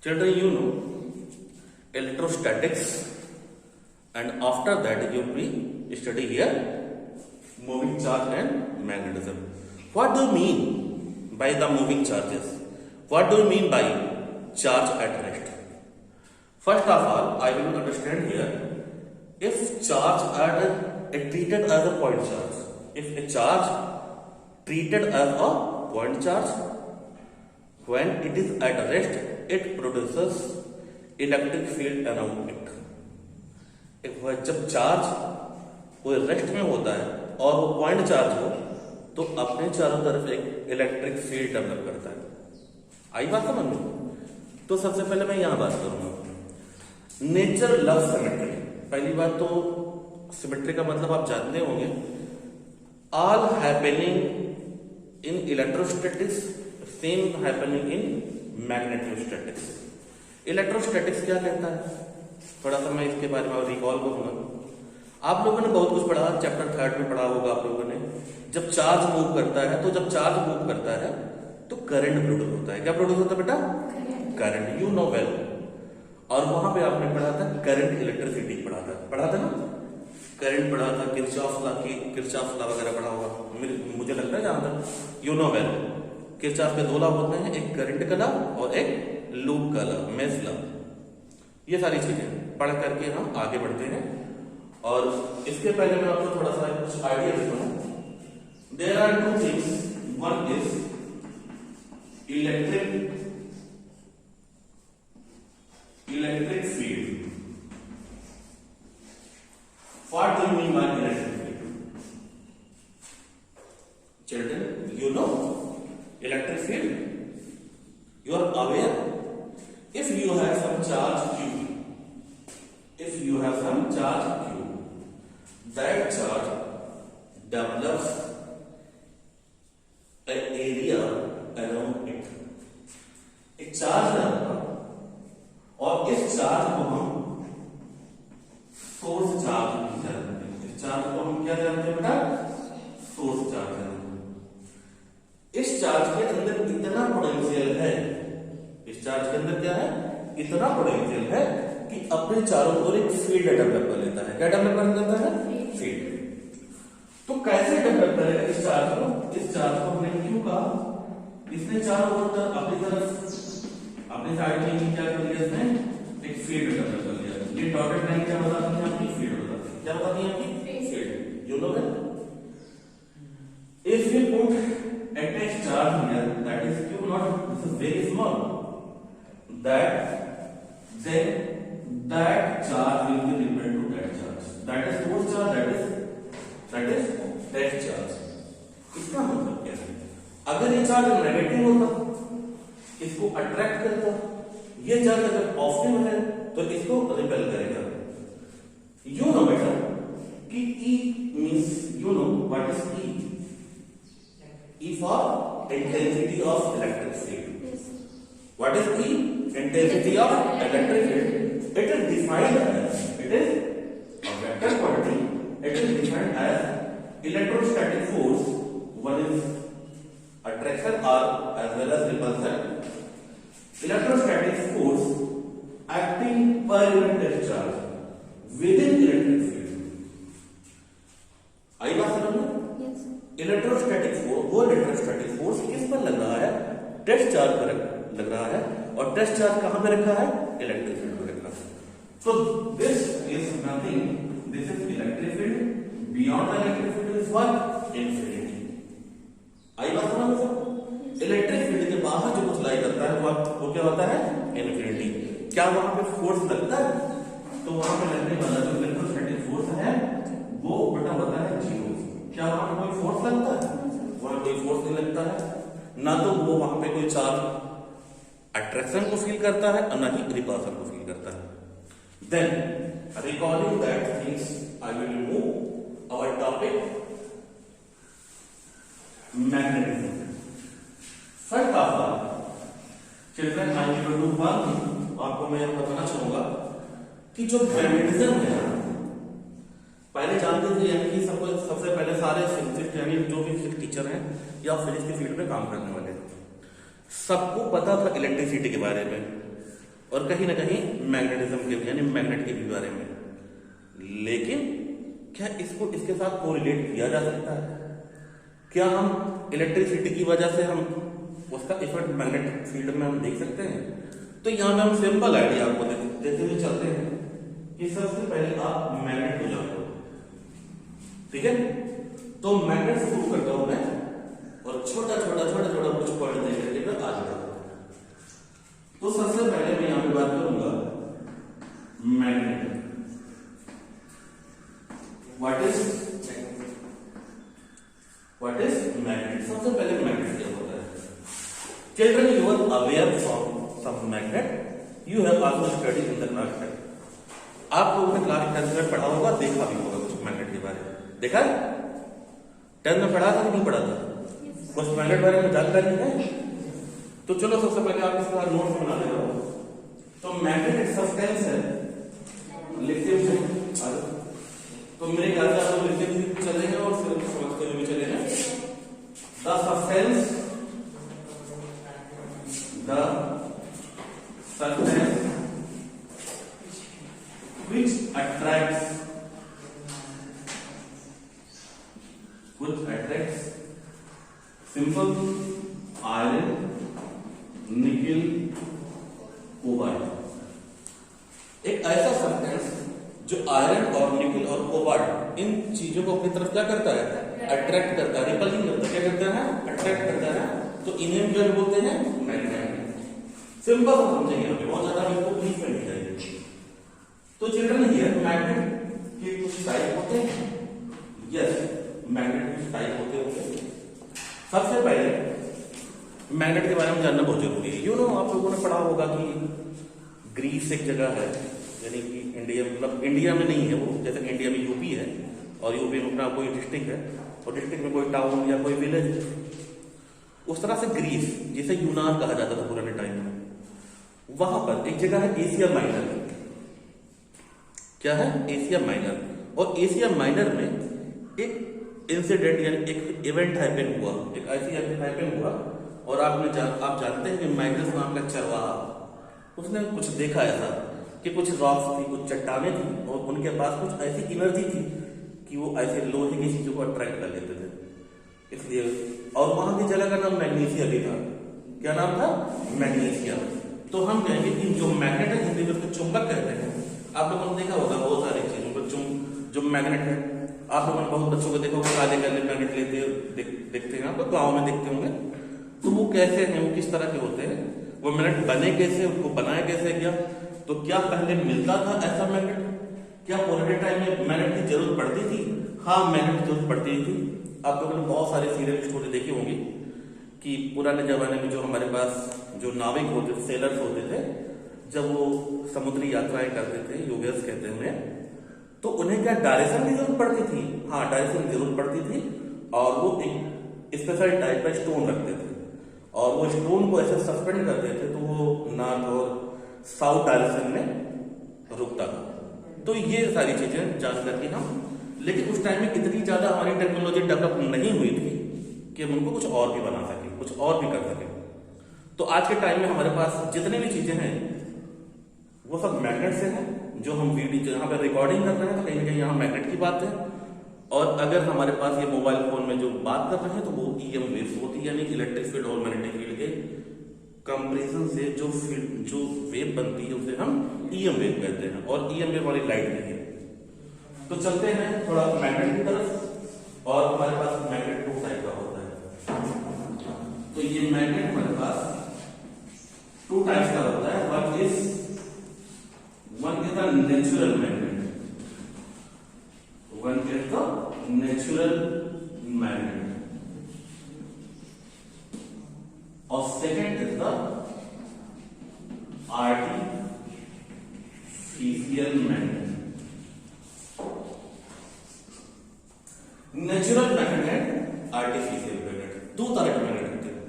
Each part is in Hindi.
Children, you know electrostatics, and after that you will be study here moving charge and magnetism. What do you mean by the moving charges? What do you mean by charge at rest? First of all, I will understand here, if charge at treated as a point charge, if a charge treated as a point charge, when it is at rest, it produces electric field around it. जब चार्ज कोई रेस्ट में होता है और वो पॉइंट चार्ज हो तो अपने चारों तरफ एक इलेक्ट्रिक फील्ड डेवलप करता है। आई बात समझ में? तो सबसे पहले मैं यहां बात करूंगा नेचर लव सिमेट्री। पहली बात तो सिमेट्री का मतलब आप जानते होंगे, all happening in electrostatics same happening in magnetostatics. Electrostatics क्या कहता है, थोड़ा सा मैं इसके बारे में रिकॉल करूंगा। आप लोगों ने बहुत कुछ पढ़ा, चैप्टर 3 में पढ़ा होगा आप लोगों ने। जब चार्ज मूव करता है तो जब चार्ज मूव करता है तो करंट प्रोड्यूस होता है। क्या प्रोड्यूस होता है बेटा? Current, you know well. और वहां पे आपने पढ़ा था करंट इलेक्ट्रिसिटी, पढ़ा था ना, करंट पढ़ा था, किरचॉफ लॉ वगैरह पढ़ा होगा मुझे लगता है जहां तक यू नो वेल। किरचॉफ के 2 लॉ होते हैं, एक करंट का लॉ और एक लूप का लॉ, मेश लॉ। ये सारी चीजें पढ़ करके हम आगे बढ़ते हैं। और इसके पहले मैं आपको थोड़ा सा कुछ आइडिया देता हूं। There are 2 things, one is electric field. What do you mean by electric field? Children, you know electric field, you are aware, if you have some charge q, that charge develops an area around it। एक चार्ज है और इस चार्ज को हम सोर्स चार्ज भी जानते हैं। इस चार्ज को हम क्या जानते हैं बेटा? सोर्स चार्ज जानते हैं। इस चार्ज के अंदर इतना पोटेंशियल है, इस चार्ज के अंदर क्या है, इतना पोटेंशियल है कि अपने चारों ओर एक फील्ड डेवलप कर लेता है। क्या डेवलप कर लेता है? फील्ड। तो कैसे डेवलप करेगा इस चार्ज को? इस चार्ज को हमने क्यों कहा, इसने चारों ओर अपनी तरफ अपनी साइड में क्या कर लिया, इसने एक फील्ड डेवलप कर लिया। ये डॉटेड लाइन क्या बताती है? आपकी फील्ड बताती है। क्या बताती है? आपकी field. You know that if we put attached charge here, that is q naught, this is very small, then that charge will be repelled to that charge, that is source charge, that is test charge। इसका मतलब क्या है? अगर ये चार्ज नेगेटिव होता, इसको अट्रैक्ट करता, ये चार्ज अगर पॉजिटिव है तो इसको रिपेल करेगा। यू नो बेटा कि E means, you know what is E? E for intensity of electric field. What is E? Intensity of electric field. It is defined as, it is a vector quantity. It is defined as electrostatic force. One is attraction or as well as repulsion. Electrostatic force acting per unit test charge within electric field. आई बात समझ में? इलेक्ट्रोस्टैटिक फोर्स, वो इलेक्ट्रोस्टैटिक फोर्स किस पर लग रहा है? टेस्ट चार्ज पर लग रहा है। और टेस्ट चार्ज कहां पे रखा है? इलेक्ट्रिक फील्ड पर रखा है। तो this is nothing, this is electric field. Beyond the electric field is what? Infinity. आई बात समझ में? इलेक्ट्रिक फील्ड के बाहर जो कुछ लाई करता है वो क्या होता है? इन्फिनिटी। क्या वहां पे फोर्स लगता है? तो वहां पे लगने वाला जो इलेक्ट्रोस्टैटिक फोर्स है वो बेटा होता है 0। क्या वहां पे कोई फोर्स लगता है? वहां कोई फोर्स नहीं लगता है। ना तो वो वहां पे कोई चार्ज अट्रैक्शन को फील करता है और ना ही रिपल्सन को फील करता है। Then recording that things I will move our topic magnetism. First of all children, I will do one thing. आपको मैं बताना चाहूंगा कि जो मैग्नेटिज्म है, पहले जानते थे यानी कि सबसे पहले सारे फिजिक्स यानी जो भी फिजिक्स टीचर हैं या फिजिक्स के फील्ड में काम करने वाले सबको पता था इलेक्ट्रिसिटी के बारे में। और कहीं ना कहीं मैग्नेटिज्म के यानी मैग्नेट के भी बारे में। लेकिन क्या इसको इसके साथ कोरिलेट किया जा सकता है? क्या हम इलेक्ट्रिसिटी की वजह से हम उसका इफेक्ट मैग्नेटिक फील्ड में हम देख सकते हैं? तो यहाँ पे हम सिंपल आइडिया आपको देते हुए चलते हैं कि सबसे पहले आप मैग्नेट हो जाओ, ठीक है? तो मैग्नेट से शुरू करता हूं मैं और छोटा छोटा कुछ पॉइंट दे करके मैं आगे बढ़ता हूं। तो सबसे पहले मैं यहां पे बात करूंगा मैग्नेट। What is magnet? सबसे पहले मैग्नेट क्या होता है? Children, you are aware from some magnet, you have also studied in the class 10। आप लोगों ने क्लास 10 में पढ़ा होगा, देखा भी होगा कुछ मैग्नेट के बारे में। देखा है? 10 में पढ़ा था कि नहीं पढ़ा था? कुछ मैग्नेट बारे में जानकारी है? तो चलो सबसे पहले आप इसका नोट्स बना ले रहा हो। तो मैग्नेट एक सब्सटेंस है, लिथियम है। तो मेरे ख्याल से आप लोग लिथियम भी चलेंगे और फिर समझते हुए भी चलेंगे। The substance which attracts simple iron, nickel, cobalt. एक ऐसा सब्सटेंस जो आयरन और निकिल और कोबाल्ट इन चीजों को अपनी तरफ क्या करता है? अट्रैक्ट करता है, रिपल्सिंग करता है। क्या करता है? अट्रैक्ट करता है। तो इन्हें क्या बोलते हैं? मैग्नेट। सिंपल समझेंगे, हमें बहुत ज्यादा इसको ब्रीफ में नहीं जाएंगे। तो चिल्ड्रन, हियर मैग्नेट के कुछ टाइप होते हैं। यस, मैग्नेट कुछ टाइप होते होंगे। सबसे पहले मैग्नेट के बारे में जानना बहुत जरूरी है। यू नो, आप लोगों ने पढ़ा होगा कि ग्रीस एक जगह है, यानी कि इंडिया, मतलब इंडिया में नहीं है वो, जैसे इंडिया में यूपी है और यूपी में अपना कोई डिस्ट्रिक्ट है और डिस्ट्रिक्ट में कोई टाउन या कोई विलेज है। उस तरह से ग्रीस, जिसे यूनान कहा जाता था पुराने टाइम में, वहां पर एक जगह है एशिया माइनर। क्या है? Asia minor. और एशिया माइनर में एक इंसिडेंट यानी एक इवेंट हैपन हुआ, एक ऐसी हैपन हुआ। और आप जानते हैं कि माइग्रेस नाम का चरवाहा, उसने कुछ देखा ऐसा कि कुछ रॉक्स थी, कुछ चट्टाने थी और उनके पास कुछ ऐसी एनर्जी थी कि वो ऐसे लोहे की चीजों को अट्रैक्ट कर लेते थे। इसलिए, और वहां की जगह का नाम मैग्नीशिया भी था। क्या नाम था? मैग्नीशिया। तो हम कहेंगे कि जो मैग्नेट है, हिंदी में उसको चुंबक कहते हैं। आप लोगों ने देखा होगा बहुत सारी चीजों पर जो मैग्नेट है, आप लोगों ने बहुत बच्चों को देखा होगा, काले काले मैग्नेट लेते देखते हैं, आप गाँव में देखते होंगे। तो वो कैसे हैं, वो किस तरह के होते हैं, वो मैग्नेट बने कैसे, उनको बनाया कैसे गया? तो क्या पहले मिलता था ऐसा मैग्नेट? क्या पुराने टाइम में मैग्नेट की जरूरत पड़ती थी? हाँ, मैग्नेट की जरूरत पड़ती थी। आप लोगों ने बहुत सारे सीरियल स्टोरी देखी होंगी कि पुराने जमाने में जो हमारे पास जो नाविक होते थे, सेलर्स होते थे, जब वो समुद्री यात्राएं करते थे, यूगर्स कहते हैं उन्हें, तो उन्हें क्या डायरेक्शन की जरूरत पड़ती थी? हाँ, डायरेक्शन की जरूरत पड़ती थी। और वो एक स्पेशल टाइप का स्टोन रखते थे और वो स्टोन को ऐसे सस्पेंड करते थे, तो वो नॉर्थ और साउथ डायरेक्शन में रुकता था। तो ये सारी चीजें जान करके हम, लेकिन उस टाइम में इतनी ज्यादा हमारी टेक्नोलॉजी डेवलप नहीं हुई थी कि हम उनको कुछ और भी बना सके, कुछ और भी कर सके। तो आज के टाइम में हमारे पास जितने भी चीजें हैं वो सब मैग्नेट से हैं। जो हम वीडियो जहां पर रिकॉर्डिंग कर रहे हैं, तो कहीं ना कहीं यहाँ मैग्नेट की बात है। और अगर हमारे पास ये मोबाइल फोन में जो बात कर रहे हैं, तो वो ईएम वेव्स होती है, यानी इलेक्ट्रिक फील्ड और मैग्नेटिक फील्ड के कंपैरिजन से जो वेव बनती है उसे हम ईएम वेव कहते हैं। और ईएम वेव वाली लाइट नहीं है। तो चलते हैं थोड़ा मैग्नेट की तरफ। और हमारे पास मैग्नेट 2 टाइप का होता है। तो ये मैग्नेट हमारे पास 2 टाइप्स का होता है। One is the natural magnet, one is the natural magnet, और second is the artificial magnet. Natural magnet, artificial magnet, 2 तरह के मैग्नेट होते हैं।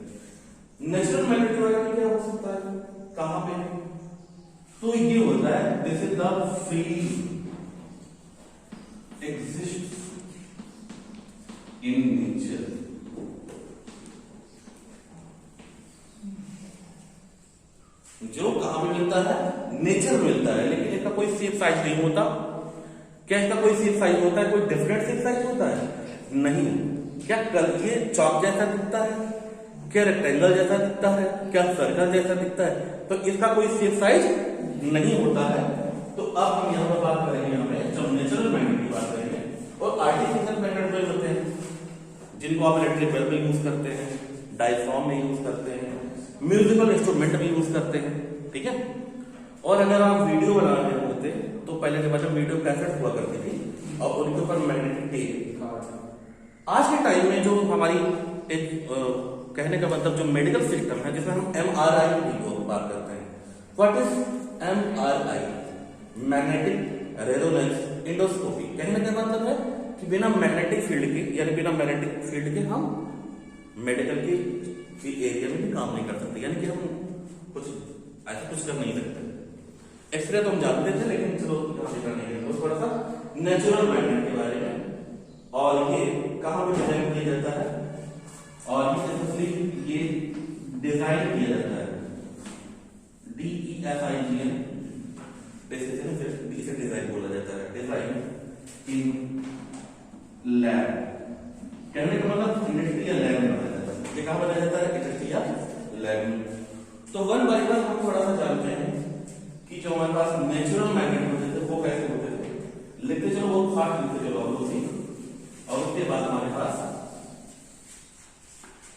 नेचुरल मैग्नेट के बारे में क्या हो सकता है, कहां पे? तो ये होता है, this is the field exists in nature। जो कहां पे मिलता है? जरूर मिलता है, लेकिन इसका कोई शेप साइज नहीं होता। क्या इसका कोई शेप साइज होता है? कोई डिफरेंट शेप साइज होता है? नहीं। क्या ये चौक जैसा दिखता है? क्या रेक्टेंगल जैसा दिखता है? क्या सर्कल जैसा दिखता है? तो इसका कोई शेप साइज नहीं होता है। तो अब हम यहाँ पर बात करेंगे, यहाँ पे जब नेचुरल मैग्नेट की बात करेंगे, और आर्टिफिशियल मैग्नेट जो होते हैं जिनको आप इलेक्ट्रिक बल्ब में यूज करते हैं, डायफ्राम में यूज करते हैं, म्यूजिकल इंस्ट्रूमेंट में यूज करते हैं, ठीक है। और अगर आप वीडियो बना रहे होते तो पहले के बाद वीडियो कैसेट हुआ करती थी और उनके ऊपर मैग्नेटिक टेप। आज के टाइम में जो हमारी एक कहने का मतलब जो मेडिकल सिस्टम है, जिसमें हम MRI की बात करते हैं। What is MRI? Magnetic resonance endoscopy. कहने का मतलब है कि बिना मैग्नेटिक फील्ड के, यानी बिना मैग्नेटिक फील्ड के हम मेडिकल की एरिया में भी काम नहीं कर सकते, यानी कि हम कुछ ऐसा कुछ कर नहीं सकते। एक्सरे तो हम जानते थे, लेकिन चलो नहीं है, तो थोड़ा सा नेचुरल मैग्नेट के बारे में। और ये कहाँ पे डिजाइन किया जाता है, और ये डिजाइन किया जाता है DESIGN, इसे डिजाइन बोला जाता है, डिजाइन इन लैब। कहने का मतलब इंडस्ट्रियल लैब में बनाया जाता है। ये कहाँ बनाया जाता है? इंडस्ट्रियल लैब में। तो वन बाय वन हम थोड़ा सा जानते हैं कि जो हमारे पास नेचुरल मैग्नेट होते थे वो कैसे होते थे। लिखते चलो, बहुत फास्ट लिखते चलो आप लोग। और उसके बाद हमारे पास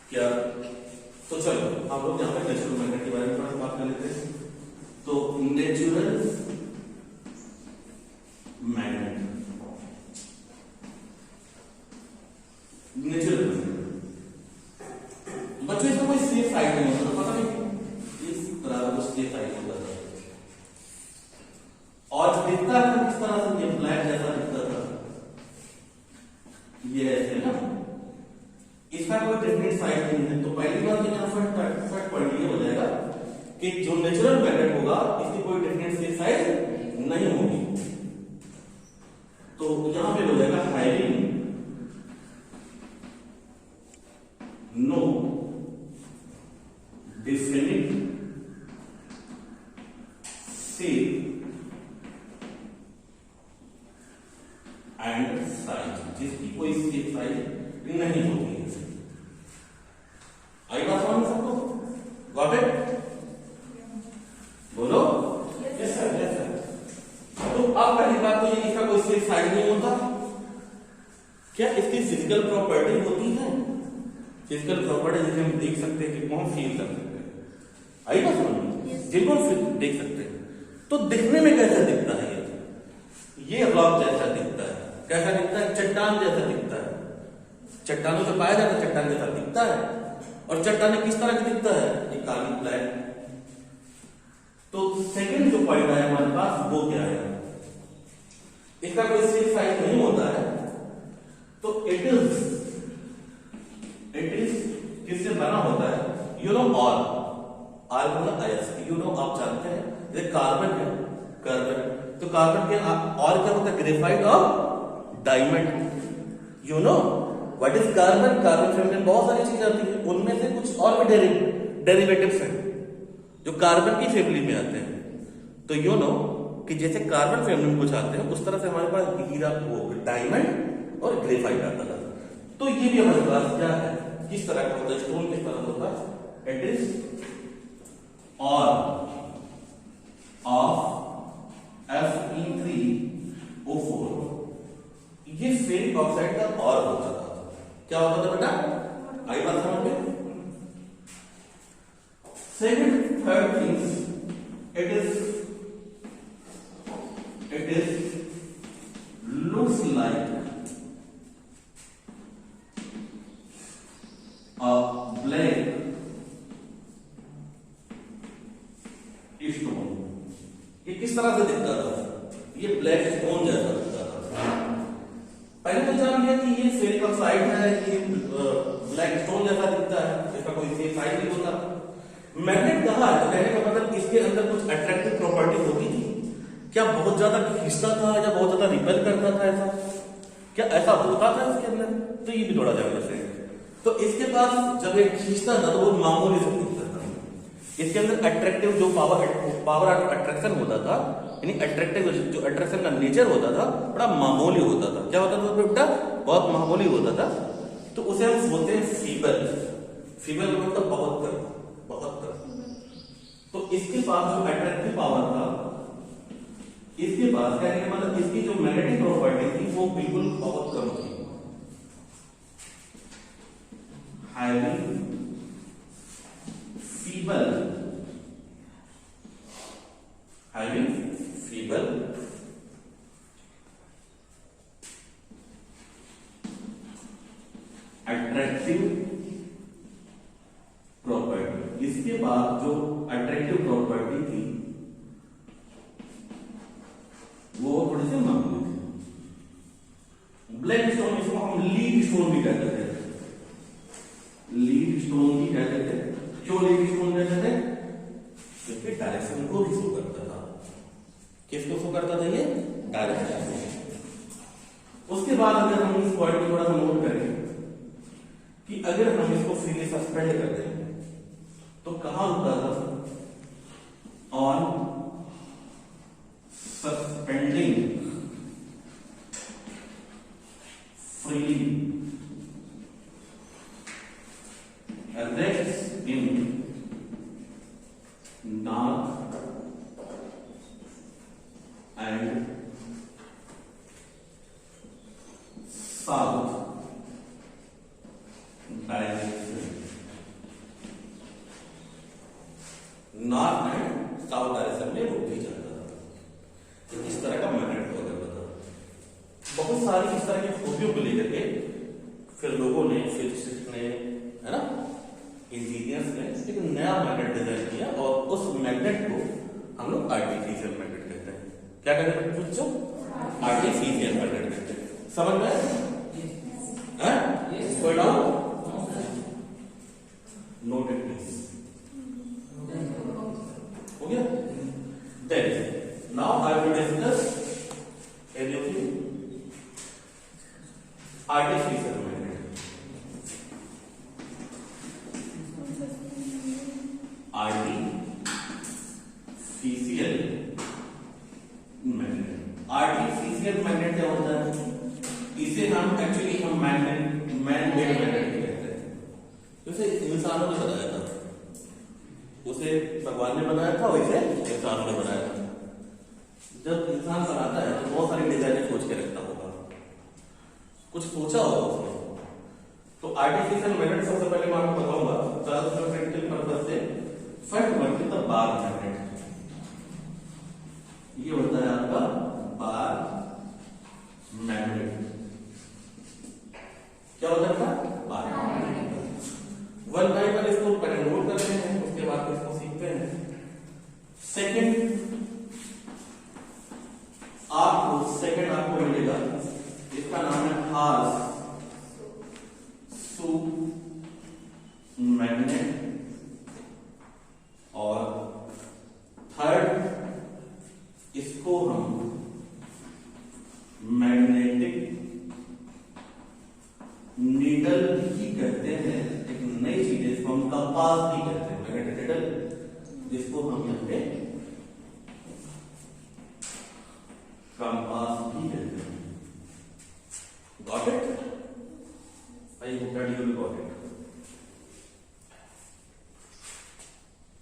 क्या, तो चलो हम लोग यहाँ पे नेचुरल मैग्नेट के बारे में थोड़ा सा बात कर लेते हैं। तो नेचुरल मैग्नेट, नेचुरल बच्चों इसका कोई सेफ साइड नहीं होता, पता नहीं इस तरह का कुछ सेफ साइड होता था। और दिखता था किस तरह से? ये ब्लैक जैसा दिखता था, ये ऐसे ना, इसका कोई डेफिनेट साइज नहीं है। तो पहली बात तो यहाँ फट पॉइंट ये हो जाएगा कि जो नेचुरल मैग्नेट होगा इसकी कोई डेफिनेट शेप साइज नहीं होगी। तो यहां पे हो जाएगा having no definite shape and size, जिसकी कोई शेप साइज नहीं होती है। आई बात समझ सबको? Got it? बोलो यस सर, यस सर। तो अब पहली बात तो ये, इसका कोई शेप साइज नहीं होता। क्या इसकी फिजिकल प्रॉपर्टी होती है? फिजिकल प्रॉपर्टी जिसे हम देख सकते हैं, जिनको हम फील कर सकते हैं। आई बात समझ? जिनको हम देख सकते हैं। तो दिखने में कैसा दिखता है? ये रॉक जैसा दिखता है। कैसा दिखता है? चट्टान जैसा दिखता है। चट्टानों से पाया जाता है, चट्टान जैसा दिखता है। और चट्टाने किस तरह की दिखता है? ये काली ब्लैक। तो सेकंड जो पॉइंट है हमारे पास वो क्या है? इसका कोई शेप साइज नहीं होता है। तो इट इज किससे बना होता है? यू नो आर मतलब आयस। यू नो आप जानते हैं, ये कार्बन है, कार्बन। तो कार्बन के और क्या होता है? ग्रेफाइट और diamond. You know what is carbon? Carbon family में बहुत सारी चीजें आती है, उनमें से कुछ और भी डेरिवेटिव्स हैं जो कार्बन की फैमिली में आते हैं। तो यू नो कि जैसे कार्बन फैमिली में कुछ आते हैं, उस तरह से हमारे पास हीरा, वो डायमंड और ग्रेफाइट आता था। तो ये भी हमारे पास क्या है? किस तरह का होता है? स्टोन किस तरह का होता है? इट इज और ऑफ Fe3O4। ये फेरिक ऑक्साइड का और होता था। क्या होता था बेटा? आई बात समझ में? Second third things, it is looks like a black stone. ये किस तरह से दिखता था? ये ब्लैक स्टोन जैसा दिखता था। पहले तो जान लिया कि ये फेरिक ऑक्साइड है, ये ब्लैक स्टोन जैसा दिखता है, इसका कोई शेप साइज नहीं होता। मैग्नेट कहा है तो कहने का मतलब इसके अंदर कुछ अट्रैक्टिव प्रॉपर्टी होती थी। क्या बहुत ज्यादा खींचता था या बहुत ज्यादा रिपेल करता था? ऐसा क्या ऐसा होता था इसके अंदर? तो ये भी थोड़ा जानना चाहिए। तो इसके पास जब ये खींचता था तो वो मामूली से खींचता था। इसके अंदर अट्रैक्टिव जो पावर पावर ऑफ अट्रैक्शन होता था, यानी अट्रैक्टिव जो अट्रैक्शन का नेचर होता था बड़ा मामूली होता था। क्या होता था बेटा? बहुत मामूली होता था। तो उसे हम बोलते हैं फीबल। फीबल का मतलब बहुत कम, बहुत कम। तो इसके पास जो अट्रैक्टिव पावर था, इसके पास कहने का मतलब इसकी जो मैग्नेटिक प्रॉपर्टी थी वो बिल्कुल बहुत कम थी। Highly feeble, highly feeble attractive property. इसके बाद जो अट्रैक्टिव प्रॉपर्टी थी वो थोड़ी सी मामूली थी। ब्लैक स्टोन, इसको हम लीड स्टोन भी कहते थे, लीड स्टोन भी कहते थे। क्यों लीड स्टोन कहते थे? क्योंकि डायरेक्शन को भी शो करता था। किसको शो करता था? ये डायरेक्शन। उसके बाद अगर हम इस पॉइंट को थोड़ा सा नोट करें कि अगर हम इसको फ्रीली सस्पेंड कर दें तो कहां रुकता था? On suspending freely rests in north and south direction, north and south direction में रुक भी जाता था। तो इस तरह का मैग्नेट हुआ करता था। बहुत सारी इस तरह की खूबियों को लेकर के फिर लोगों ने, फिजिसिस्ट ने, है ना, इंजीनियर्स ने एक नया मैग्नेट डिजाइन किया और उस मैग्नेट को हम लोग आर्टिफिशियल मैग्नेट कहते हैं। क्या कहते हैं बच्चों? आर्टिफिशियल मैग्नेट कहते हैं। समझ में? कोई डाउट? Note it please. हो गया? Then now I will discuss anything artificial magnet. Artificial magnet. Artificial magnet क्या होता है? इसे हम एक्चुअली हम मैग्नेट, मैन मेड मैग्नेट कहते हैं। उसे इंसानों ने बनाया था, उसे भगवान ने बनाया था, वैसे इंसानों ने बनाया था। जब इंसान बनाता है तो बहुत सारी डिजाइनें सोच के रखता होगा, कुछ सोचा होगा उसने। तो आर्टिफिशियल मैग्नेट सबसे पहले मैं आपको बताऊंगा ज्यादा प्रैक्टिकल पर्पस से। First one is the bar magnet. ये होता है आपका बार मैग्नेट। क्या होता है? Bar magnet. One by one इसको पहले नोट करते हैं, उसके बाद इसको सीखते हैं। सेकंड आपको मिलेगा, इसका नाम है हार्स सू मैग्नेट। और थर्ड इसको हम मैग्नेटिक नीडल भी कहते हैं। एक नई चीज है, इसको हम कंपास भी कहते हैं, मैग्नेटिक नीडल, जिसको हम यहाँ पे कंपास भी कहते हैं। Got it? I hope that you will got it.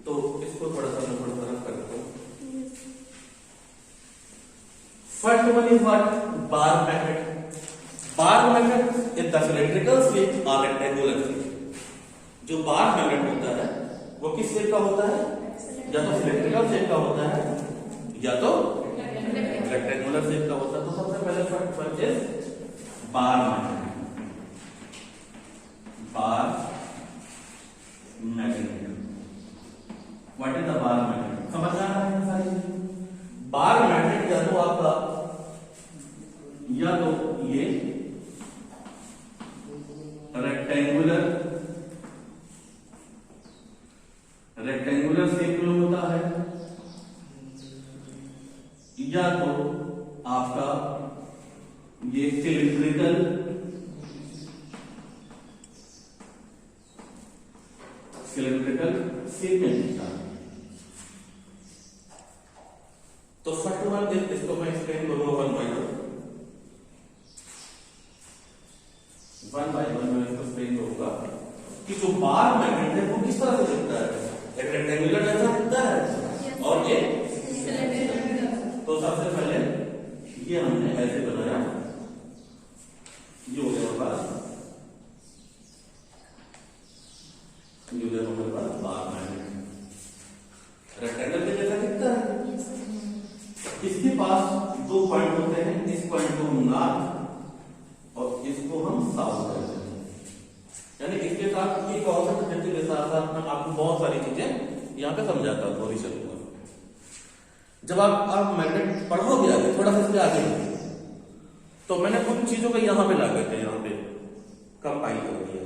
तो इसको थोड़ा सा रफ कर देता हूं। First one is what? Bar magnet. Bar magnet is the cylindrical shape और रेक्टेंगुलर शेप। जो बार मैग्नेट होता है वो किस शेप का होता है? या तो सिलिंड्रिकल शेप का होता है या तो रेक्टेंगुलर शेप का होता है। तो सबसे पहले first is bar magnet. Bar magnet, what is the bar magnet? समझ आ रहा है सारी चीजें? बार मैग्नेट या तो आपका, या तो ये रेक्टेंगुलर शेप में होता है, या तो आपका ये सिलिंड्रिकल शेप में होता है। वन बाय वन मैं इसको एक्सप्लेन करूंगा कि जो बार मैग्नेट है वो किस तरह से दिखता है। एक रेक्टेंगुलर जैसा दिखता है और एक, तो सबसे पहले ये हमने ऐसे बनाया, ये हो गया हमारे पास, ये हो गया हमारे पास बार मैग्नेट। रेक्टेंगल के जैसा दिखता है। इसके पास दो पॉइंट होते हैं, इस पॉइंट को हम नॉर्थ और इसको हम साउथ कहते हैं। यानी इसके साथ ये कॉन्सेप्ट के साथ साथ मैं आपको बहुत सारी चीजें यहाँ पे समझाता हूँ थोड़ी चलूंगा। जब आप मैग्नेट पढ़ोगे आगे, थोड़ा सा इसके आगे तो मैंने कुछ चीजों को यहाँ पे ला करके यहाँ पे कंपाइल कर दिया।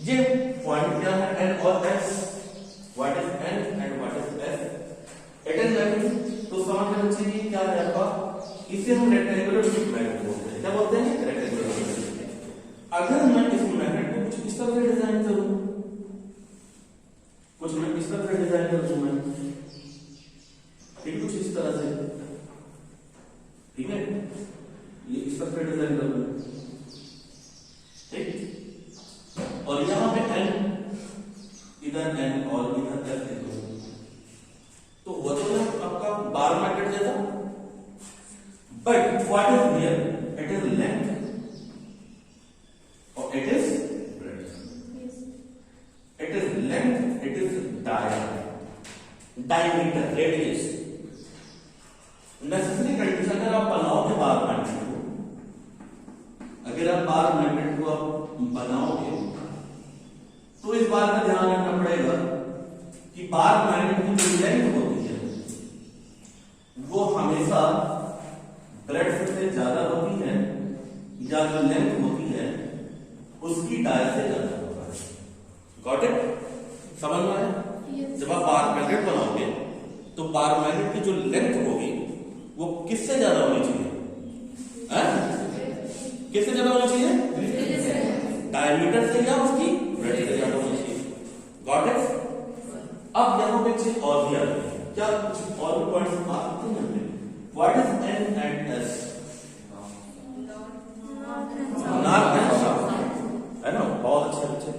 ये पॉइंट क्या है, एन और S. What is an and what is S? It is magnet. तो समझ में बच्चे ये क्या है आपका, इसे हम रेक्टेंगुलर मैग्नेट बोलते हैं। क्या बोलते हैं? Rectangular magnet. अगर मैं इस मैग्नेट को कुछ इस तरह से डिजाइन करूं, कुछ मैं इस तरह से डिजाइन कर दूं, मैं ठीक, कुछ इस तरह से, ठीक है, ये इस तरह से डिजाइन कर दूं, ठीक, और यहां पे एन, इधर एन और इधर एस लिख दूं, तो वो तो है आपका बार मैग्नेट जैसा। But what is here? It is length और it is breadth. It is length, it is diameter, radius. Necessary condition, अगर आप बनाओगे बार मैग्नेट को, अगर आप बार मैग्नेट को आप बनाओगे तो इस बात का ध्यान रखना पड़ेगा कि बार मैग्नेट की जो लेंथ होती है वो हमेशा ब्रेड्थ से ज्यादा होती है, या जो लेंथ होती है उसकी डाय से ज्यादा होता है। Got it? समझ में आया? जब आप बार मैग्नेट बनाओगे तो बार मैग्नेट की जो लेंथ होगी वो किससे ज्यादा होनी चाहिए? किससे ज्यादा होनी चाहिए? डायमीटर से या उसकी ब्रेड्थ से ज्यादा होनी चाहिए। Got it? अब यहां पे चीज और भी आती है, क्या कुछ और भी पॉइंट्स आ सकते हैं? What is an and S? North and south, है ना? बहुत अच्छे बच्चे।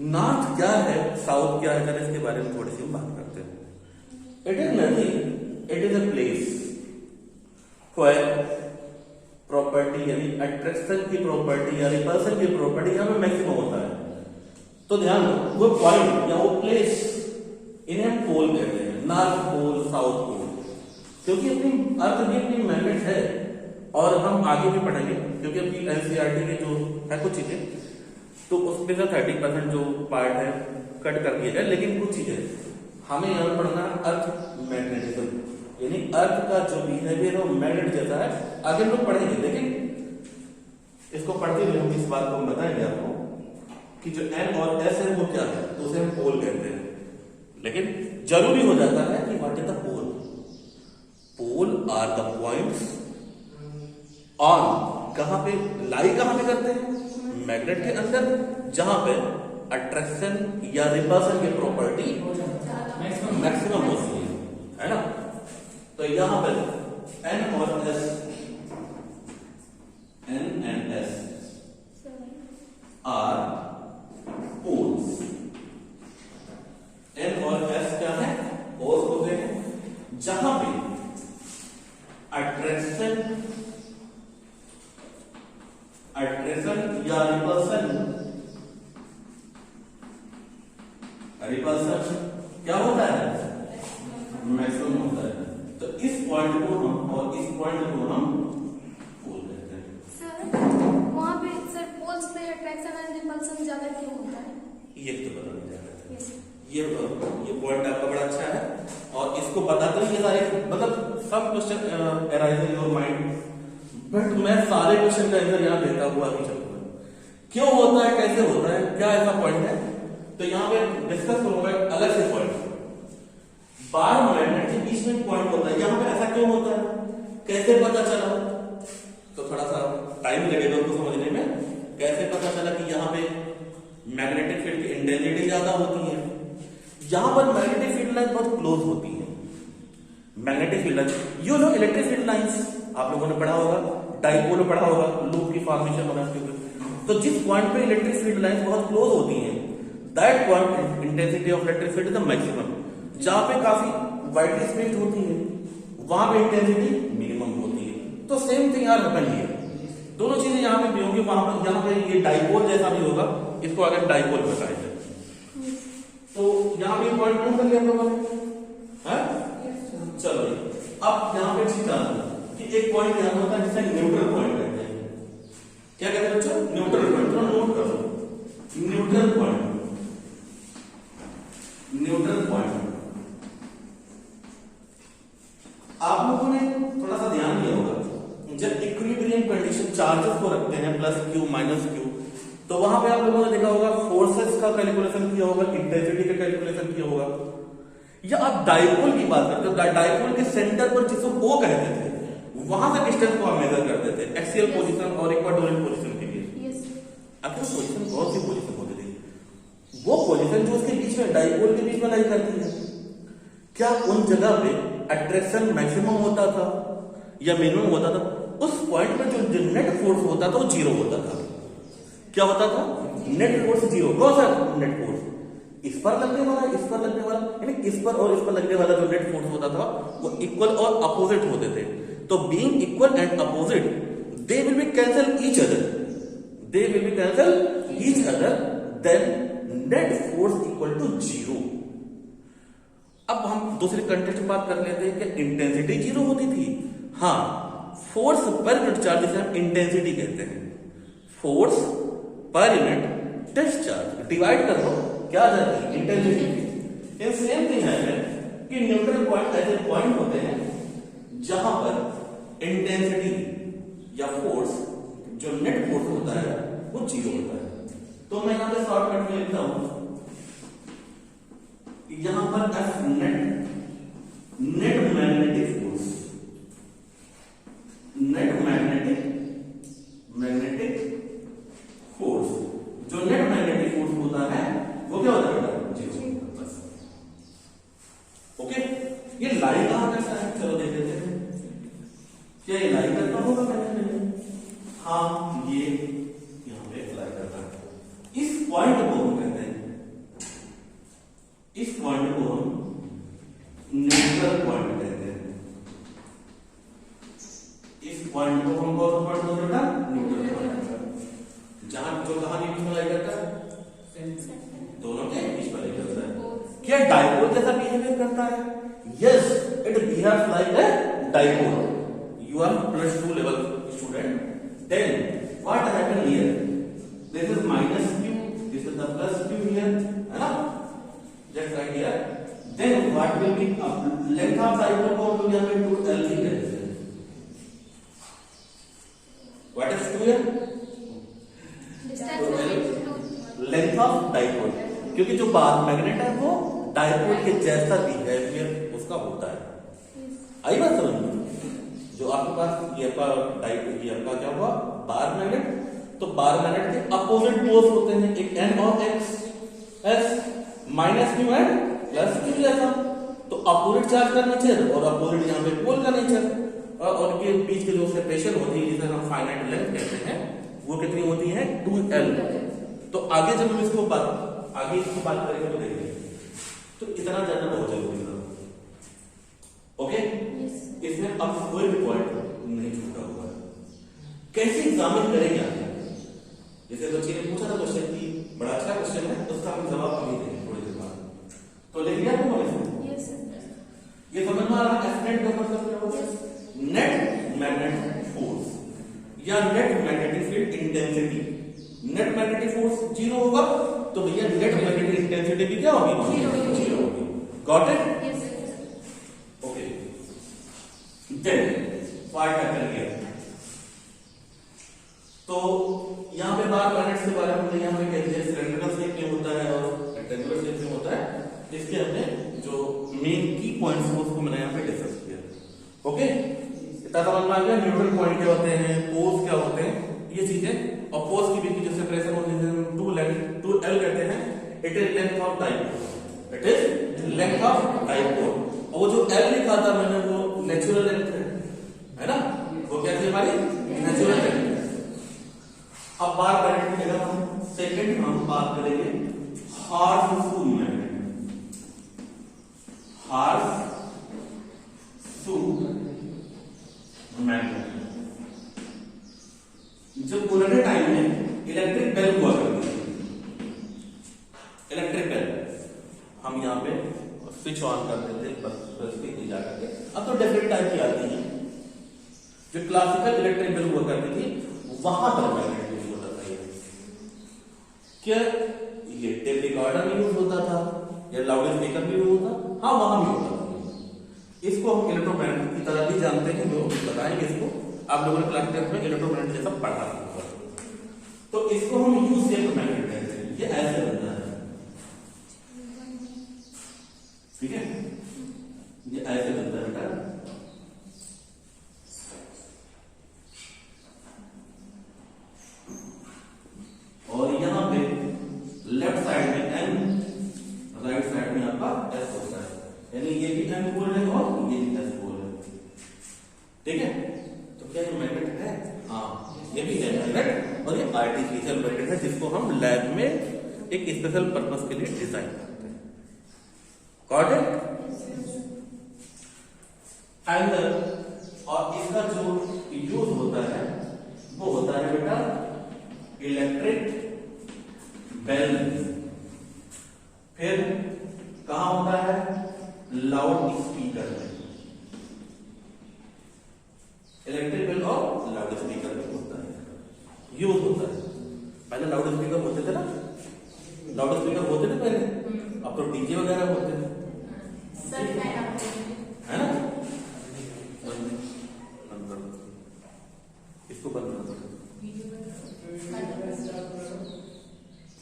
नॉर्थ क्या है, साउथ क्या है, जरा इसके बारे में थोड़ी सी बात करते हैं। It is nothing, it is a place where property यानी अट्रैक्शन की प्रॉपर्टी या रिपल्सन की प्रॉपर्टी यहां पे मैक्सिमम होता है। तो ध्यान दो, वो पॉइंट या वो प्लेस, इन्हें हम पोल कहते हैं, नॉर्थ पोल, साउथ पोल, क्योंकि अपनी अर्थ भी अपनी मैग्नेट है। और हम आगे भी पढ़ेंगे, क्योंकि अपनी एनसीईआरटी के जो है कुछ चीजें, तो उसमें से 30% जो पार्ट है कट कर दिया जाए, लेकिन कुछ चीजें हमें यहाँ पढ़ना अर्थ मैग्नेटिज्म, यानी अर्थ का जो बिहेवियर है वो मैग्नेट जैसा है। आगे हम लोग पढ़ेंगे, लेकिन इसको पढ़ते हुए हम इस बात को बताएंगे आपको कि जो एन और एस है वो क्या है, तो उसे हम पोल कहते हैं। लेकिन जरूरी हो जाता है कि what is the pole? Pole are the points on, कहां पे लाई, कहां पे करते हैं? मैग्नेट के अंदर, जहां पे अट्रैक्शन या रिपल्सन की प्रॉपर्टी मैक्सिमम होती है ना? तो यहां पर एन और S, N and S are poles. N और एस क्या है? पोल्स होते हैं, जहां पे अट्रैक्शन या रिपल्सन क्या होता है? मैक्सिमम होता है। तो इस पॉइंट को हम और इस पॉइंट को हम पोल कहते हैं। सर वहां पे सर पोल्स पे अट्रैक्शन एंड रिपल्सन ज्यादा क्यों होता है? ये तो बताना चाहते हैं। ये पॉइंट आपका बड़ा अच्छा है, और इसको बताते हुए ये सारे, मतलब सब question arise in your mind, but मैं सारे क्वेश्चन का आंसर यहाँ देता हुआ भी चलूंगा। क्यों होता है, कैसे होता है, क्या ऐसा पॉइंट है, तो यहाँ पे डिस्कस करूंगा अलग से पॉइंट। बार मैग्नेट के बीच में पॉइंट होता है, यहाँ पे ऐसा क्यों होता है, कैसे पता चला? तो थोड़ा सा टाइम लगेगा उसको समझने में। कैसे पता चला कि यहाँ पे मैग्नेटिक फील्ड की इंटेंसिटी ज्यादा होती है? यहाँ पर मैग्नेटिक फील्ड लाइन बहुत क्लोज होती है। Magnetic field line, you know electric field lines आप लोगों ने पढ़ा होगा, डाइपोल पढ़ा होगा, लूप की फॉर्मेशन होना, तो जिस पॉइंट पे इलेक्ट्रिक फील्ड लाइंस बहुत क्लोज होती हैं, that point intensity of electric field is the maximum. जहां पे काफी वाइडली स्पेस्ड होती है वहां पे इंटेंसिटी मिनिमम होती है। तो सेम थिंग यार हैपन हियर, दोनों चीजें यहाँ पे भी होंगी, वहां पर यहाँ पे ये डाइपोल जैसा भी होगा, इसको अगर डाइपोल बताएंगे। तो यहाँ पे पॉइंट नोट कर लिया हम लोगों ने, चलो अब यहाँ पे चीज जान लो कि एक पॉइंट यहाँ होता है जिसे न्यूट्रल पॉइंट कहते हैं। क्या कहते हैं बच्चों? Neutral point. तो नोट करो न्यूट्रल पॉइंट। न्यूट्रल पॉइंट आप लोगों ने थोड़ा सा ध्यान दिया होगा, जब इक्विलिब्रियम कंडीशन चार्जेस को रखते हैं प्लस क्यू माइनस क्यू, तो वहां पे आप लोगों ने देखा होगा फोर्सेस का कैलकुलेशन किया होगा, इंटेंसिटी का कैलकुलेशन किया होगा। या आप डाइपोल की बात करते हो, डाइपोल के सेंटर पर जिसको ओ कहते थे वहां से डिस्टेंस को आप मेजर करते थे एक्सियल पोजीशन और इक्वाटोरियल पोजीशन के लिए। आखिर पोजीशन कौन सी पोजीशन होती थी? वो पोजीशन जो उसके बीच में डाइपोल के बीच में लाई करती है। क्या उन जगह पे अट्रैक्शन मैक्सिमम होता था या मिनिमम होता था? उस पॉइंट पे जो नेट फोर्स होता था वो जीरो होता था। क्या होता था? Net force zero. कौन सा नेट फोर्स? इस पर लगने वाला, इस पर लगने वाला, यानी इस पर और इस पर लगने वाला जो नेट फोर्स होता था वो इक्वल और अपोजिट होते थे। तो being equal and opposite they will be cancel each other, they will be cancel each other, then net force equal to zero. अब हम दूसरे कंटेक्स्ट में बात कर लेते हैं कि इंटेंसिटी जीरो होती थी। हाँ, फोर्स पर यूनिट चार्ज जिसे हम इंटेंसिटी कहते हैं, force per unit discharge divide कर लो, क्या आ जाती है? इंटेंसिटी। ये सेम थिंग है कि न्यूट्रल पॉइंट ऐसे पॉइंट होते हैं जहां पर इंटेंसिटी या फोर्स जो नेट फोर्स होता है वो जीरो होता है। तो मैं यहां पे शॉर्टकट में लिखता हूं, यहां पर F net, net magnetic force, net magnetic force, जो नेट मैग्नेटिक फोर्स होता है वो क्या होता है? जीरो। बस ओके। ये लाई कहां करता है? चलो देख लेते हैं। क्या ये लाई करता होगा? हाँ, ये यहां पे लाई करता है। इस पॉइंट को हम कहते हैं, इस पॉइंट को हम न्यूट्रल पॉइंट कहते हैं। इस पॉइंट को हम कौन सा पॉइंट बोलते हैं? Neutral point. जहां जो कहां बीच में लाई करता है? दोनों के बीच में लाई करता है। क्या डाइपोल जैसा बिहेवियर करता है? Yes, it behaves like a dipole. You are +2 level student. Then what happened here? This is minus q, this is the plus q here, है ना? Just right here. Then what will be length of dipole को हम लोग यहाँ पे 2l भी कहते हैं। What is 2l? Length of dipole, क्योंकि जो बार मैग्नेट है वो डाइपोल के जैसा बिहेवियर उसका होता है। आई बात समझ में? जो आपके पास ये आपका क्या हुआ? Bar magnet. तो बार मैग्नेट के अपोजिट पोल्स होते हैं, एक n और x, s minus Q and plus Q जैसा। तो अपोजिट चार्ज का नेचर और अपोजिट यहाँ पे पोल का नेचर और उनके बीच की जो सेपरेशन होती है जिसे हम फाइनाइट लेंथ कहते हैं, वो कितनी होती है? 2l। तो आगे जब हम इसको बात करेंगे तो देखेंगे। तो इतना जानना बहुत जरूरी है। ओके, इसमें अब कोई भी पॉइंट नहीं छूटा हुआ है। कैसे एग्जामिन करेंगे आगे? जैसे बच्चे ने पूछा था क्वेश्चन की, बड़ा अच्छा क्वेश्चन है, उसका हम जवाब अभी देंगे थोड़ी देर बाद। तो लिख लिया तुमने? ये समझ में आ रहा है? एफ नेट का मतलब क्या होता है? नेट मैग्नेटिक फोर्स या net magnetic field intensity. Net magnetic force zero होगा तो भैया नेट मैग्नेटिक इंटेंसिटी भी क्या होगी? जीरो होगी। Got it? Okay. Then what happened here? तो यहाँ पे बार मैग्नेट्स के बारे में हमने यहाँ पे कह दिया, सिलेंड्रिकल शेप में होता है और रेक्टेंगुलर शेप में होता है। इसके हमने जो मेन की पॉइंट्स हैं उसको मैंने यहाँ पे डिस्कस किया। ओके, इतना समझ में आ गया? न्यूट्रल पॉइंट क्या होते हैं, पोल्स क्या होते हैं, ये चीजें। और पोल्स के बीच की जो सेपरेशन होती है 2l कहते हैं। It is length of dipole, it is length of dipole. और वो जो l लिखा था मैंने वो नेचुरल लेंथ है ना? वो क्या थी हमारी? Natural length. अब बार मैग्नेट सेकंड हम बात करेंगे हार्सशू मैग्नेट। हार्सशू मैग्नेट जो पुराने टाइम में इलेक्ट्रिक बेल हुआ करती थी, इलेक्ट्रिक बेल हम यहाँ पे स्विच ऑन कर देते थे जाकर के। अब तो डिफरेंट टाइप की आती है। जो क्लासिकल इलेक्ट्रिक बेल हुआ करती थी वहां पर मैग्नेट यूज होता था। क्या ये टेप रिकॉर्डर में यूज होता था या लाउड स्पीकर में यूज होता? हाँ, वहां भी होता था। इसको हम इलेक्ट्रोमैग्नेट की तरह भी जानते हैं, जो बताएंगे इसको। आप लोगों ने क्लास टेस्ट में इलेक्ट्रोमैग्नेट जैसा पढ़ा होगा। तो इसको हम यू शेप मैग्नेट कहते हैं। ये ऐसे बनता है, ठीक है, ये ऐसे बनता है बेटा। और यहां पे लेफ्ट साइड में एन, राइट साइड में आपका एस होता है, यानी ये भी एन पोल है और ये भी एस पोल है, ठीक है। तो क्या ये मैग्नेट है? हाँ, ये भी है मैग्नेट, और ये आर्टिफिशियल मैग्नेट है जिसको हम लैब में एक स्पेशल पर्पस के लिए डिजाइन करते हैं। Got it? एंड और इसका जो यूज होता है वो होता है बेटा इलेक्ट्रिक बेल। फिर कहां होता है? लाउड स्पीकर में। इलेक्ट्रिक बेल और लाउड स्पीकर में होता है, यूज होता है। पहले लाउड स्पीकर होते थे ना, लाउड स्पीकर होते थे पहले, अब तो डीजे वगैरह होते थे, है ना। इसको बंद कर दो।